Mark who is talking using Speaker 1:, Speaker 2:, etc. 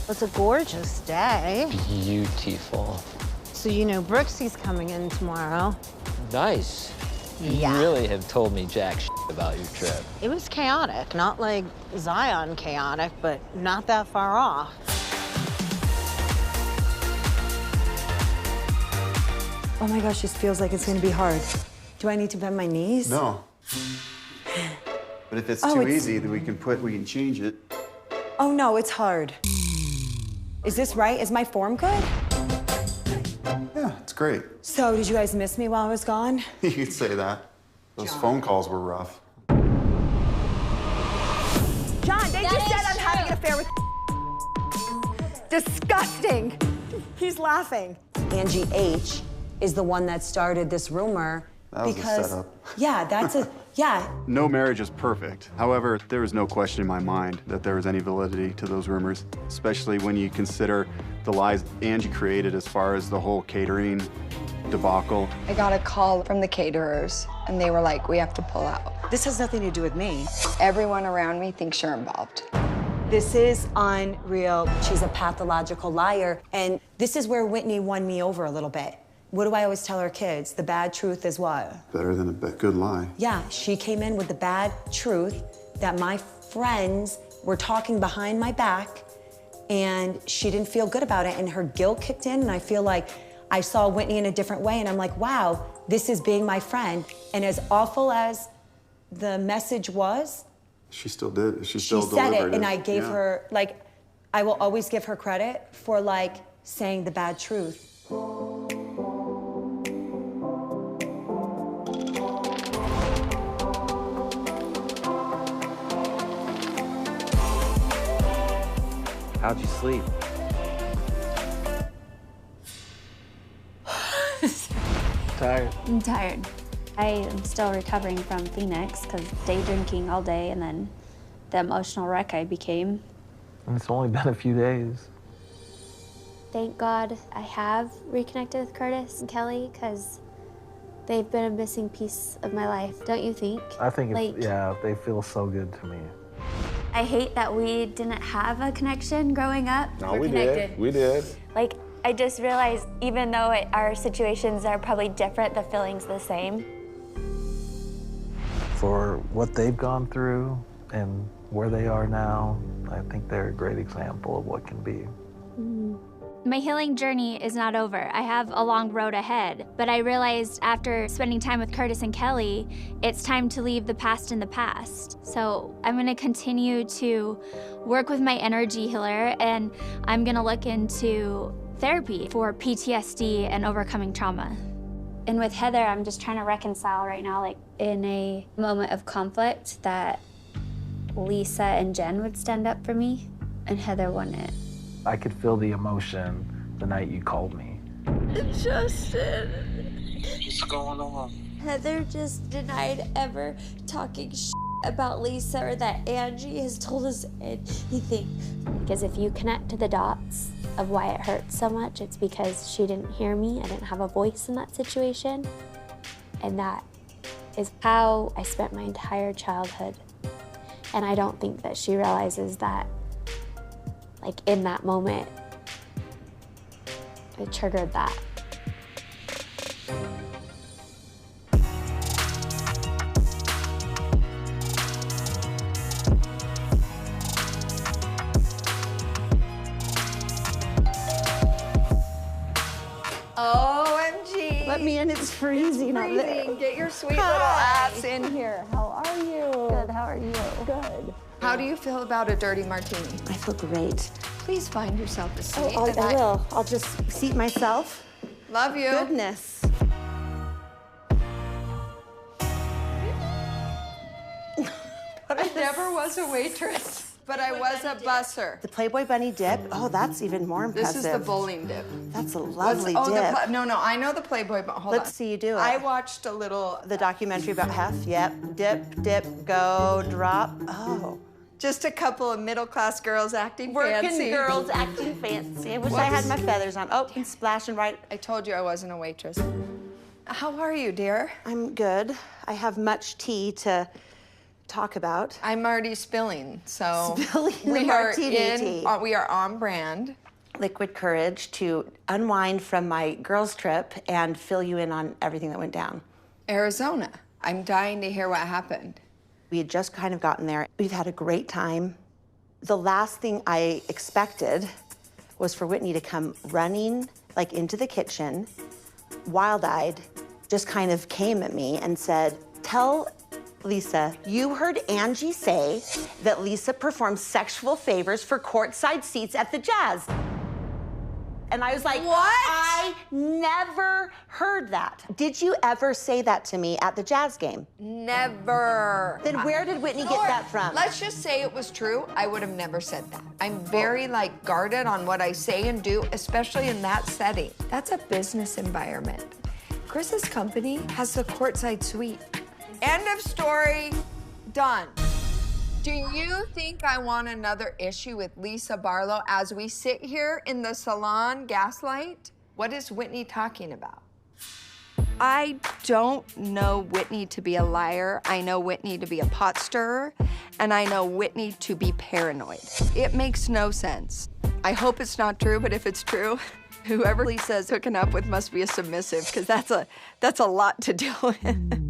Speaker 1: It's a gorgeous day.
Speaker 2: Beautiful.
Speaker 1: So you know Brooksy's coming in tomorrow.
Speaker 2: Nice.
Speaker 1: Yeah.
Speaker 2: You really have told me jack shit about your trip.
Speaker 1: It was chaotic, not like Zion chaotic, but not that far off.
Speaker 3: Oh my gosh, this feels like it's gonna be hard. Do I need to bend my knees?
Speaker 4: No. But if it's too easy, then we can change it.
Speaker 3: Oh no, it's hard. Is this right? Is my form good?
Speaker 4: Yeah, it's great.
Speaker 3: So, did you guys miss me while I was gone?
Speaker 4: You could say that. Those phone calls were rough.
Speaker 3: John, they just said I'm having an affair with disgusting. He's laughing. Angie H is the one that started this rumor
Speaker 4: That was a setup.
Speaker 3: Yeah, that's a, yeah.
Speaker 4: No marriage is perfect. However, there is no question in my mind that there was any validity to those rumors, especially when you consider the lies Angie created as far as the whole catering debacle.
Speaker 5: I got a call from the caterers, and they were like, we have to pull out.
Speaker 3: This has nothing to do with me.
Speaker 5: Everyone around me thinks you're involved.
Speaker 3: This is unreal. She's a pathological liar, and this is where Whitney won me over a little bit. What do I always tell our kids? The bad truth is what?
Speaker 4: Better than a good lie.
Speaker 3: Yeah, she came in with the bad truth that my friends were talking behind my back, and she didn't feel good about it, and her guilt kicked in, and I feel like I saw Whitney in a different way, and I'm like, wow, this is being my friend. And as awful as the message was,
Speaker 4: she still did. She still
Speaker 3: said
Speaker 4: delivered
Speaker 3: it, and I gave her, like, I will always give her credit for, like, saying the bad truth.
Speaker 2: How'd you sleep? Tired?
Speaker 6: I'm tired. I am still recovering from Phoenix because day drinking all day and then the emotional wreck I became.
Speaker 2: And it's only been a few days.
Speaker 6: Thank God I have reconnected with Curtis and Kelly because they've been a missing piece of my life, don't you think?
Speaker 7: I think,
Speaker 6: like,
Speaker 7: yeah, they feel so good to me.
Speaker 6: I hate that we didn't have a connection growing up.
Speaker 8: No, we did. We did.
Speaker 6: Like, I just realized even though our situations are probably different, the feeling's the same.
Speaker 7: For what they've gone through and where they are now, I think they're a great example of what can be.
Speaker 6: My healing journey is not over. I have a long road ahead, but I realized after spending time with Curtis and Kelly, it's time to leave the past in the past. So I'm gonna continue to work with my energy healer, and I'm gonna look into therapy for PTSD and overcoming trauma. And with Heather, I'm just trying to reconcile right now, like in a moment of conflict, that Lisa and Jen would stand up for me, and Heather wouldn't.
Speaker 7: I could feel the emotion the night you called me.
Speaker 6: Justin.
Speaker 2: What's going on?
Speaker 6: Heather just denied ever talking about Lisa or that Angie has told us anything. Because if you connect to the dots of why it hurts so much, it's because she didn't hear me. I didn't have a voice in that situation. And that is how I spent my entire childhood. And I don't think that she realizes that, like, in that moment, it triggered that.
Speaker 5: OMG.
Speaker 1: Let me in, it's freezing up there.
Speaker 5: Freezing. Get your sweet little ass in here. How are you?
Speaker 6: Good, how are you?
Speaker 5: Good. How do you feel about a dirty martini?
Speaker 1: I feel great.
Speaker 5: Please find yourself a seat.
Speaker 1: Oh, I will. I'll just seat myself.
Speaker 5: Love you.
Speaker 1: Goodness.
Speaker 5: I never was a waitress, but I was a busser.
Speaker 1: The Playboy Bunny dip. Oh, that's even more impressive.
Speaker 5: This is the bowling dip.
Speaker 1: That's a lovely
Speaker 5: Oh,
Speaker 1: dip.
Speaker 5: no, I know the Playboy, but hold on.
Speaker 1: Let's see you do it.
Speaker 5: I watched a little...
Speaker 1: The documentary about Hef. Yep. Dip, dip, go, drop. Oh.
Speaker 5: Just a couple of middle-class girls acting fancy.
Speaker 1: Working girls acting fancy. I wish I had my feathers on. Oh, and splashing right.
Speaker 5: I told you I wasn't a waitress. How are you, dear?
Speaker 1: I'm good. I have much tea to
Speaker 8: talk about.
Speaker 5: I'm already spilling, so
Speaker 8: Spilling the
Speaker 5: we
Speaker 8: martini tea.
Speaker 5: We are on brand.
Speaker 8: Liquid courage to unwind from my girls' trip and fill you in on everything that went down.
Speaker 5: Arizona. I'm dying to hear what happened.
Speaker 8: We had just kind of gotten there. We've had a great time. The last thing I expected was for Whitney to come running like into the kitchen, wild-eyed, just kind of came at me and said, "Tell Lisa, you heard Angie say that Lisa performed sexual favors for courtside seats at the Jazz." And I was like,
Speaker 5: What?
Speaker 8: I never heard that. Did you ever say that to me at the Jazz game?
Speaker 5: Never.
Speaker 8: Then where did Whitney get that from?
Speaker 5: Let's just say it was true. I would have never said that. I'm very like guarded on what I say and do, especially in that setting. That's a business environment. Chris's company has the courtside suite. End of story. Done. Do you think I want another issue with Lisa Barlow as we sit here in the salon gaslight? What is Whitney talking about? I don't know Whitney to be a liar. I know Whitney to be a pot stirrer, and I know Whitney to be paranoid. It makes no sense. I hope it's not true, but if it's true, whoever Lisa's hooking up with must be a submissive, because that's a lot to deal with.